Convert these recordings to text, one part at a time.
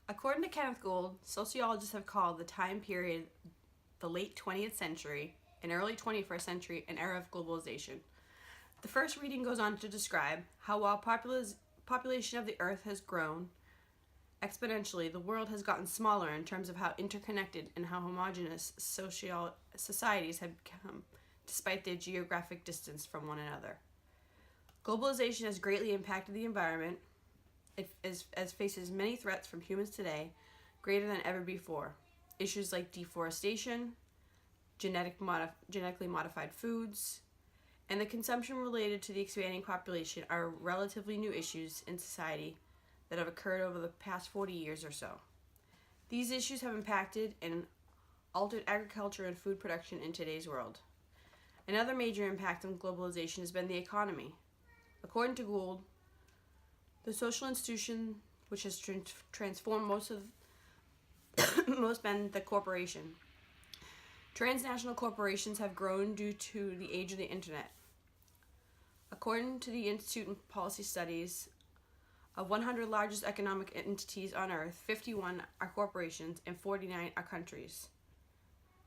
According to Kenneth Gould, sociologists have called the time period the late 20th century and early 21st century an era of globalization. The first reading goes on to describe how while population of the earth has grown exponentially, the world has gotten smaller in terms of how interconnected and how homogeneous societies have become, despite their geographic distance from one another. Globalization has greatly impacted the environment. It faces many threats from humans today, greater than ever before. Issues like deforestation, genetically modified foods, and the consumption related to the expanding population are relatively new issues in society that have occurred over the past 40 years or so. These issues have impacted and altered agriculture and food production in today's world. Another major impact on globalization has been the economy. According to Gould, the social institution which has transformed most been the corporation. Transnational corporations have grown due to the age of the internet. According to the Institute of Policy Studies, of 100 largest economic entities on Earth, 51 are corporations and 49 are countries.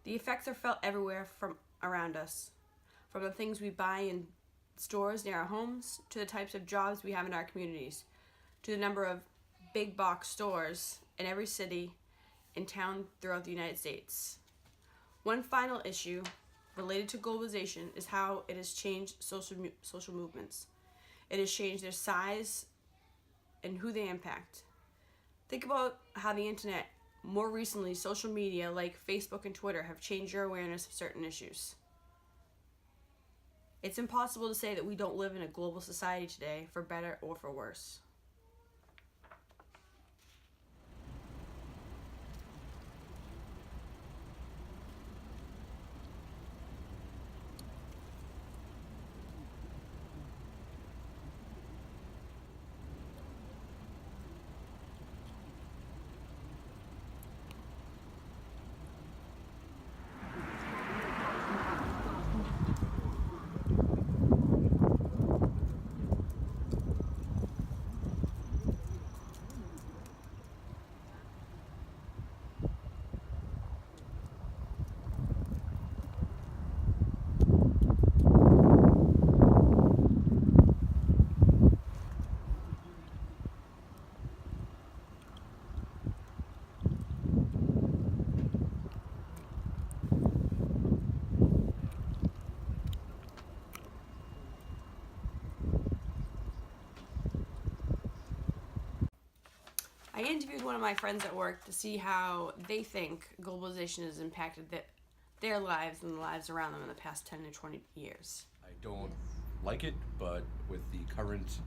The effects are felt everywhere from around us, from the things we buy in stores near our homes, to the types of jobs we have in our communities, to the number of big box stores in every city and town throughout the United States. One final issue related to globalization is how it has changed social movements. It has changed their size and who they impact. Think about how the internet, more recently social media like Facebook and Twitter, have changed your awareness of certain issues. It's impossible to say that we don't live in a global society today, for better or for worse. I interviewed one of my friends at work to see how they think globalization has impacted their lives and the lives around them in the past 10 to 20 years. I don't like it, but with the current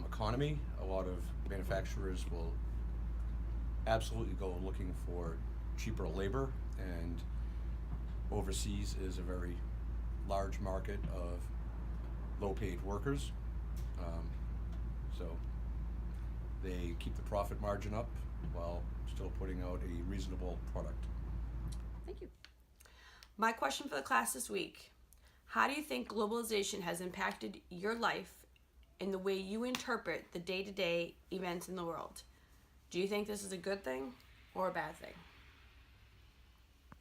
economy, a lot of manufacturers will absolutely go looking for cheaper labor, and overseas is a very large market of low-paid workers. So they keep the profit margin up while still putting out a reasonable product. Thank you. My question for the class this week: how do you think globalization has impacted your life and the way you interpret the day-to-day events in the world? Do you think this is a good thing or a bad thing?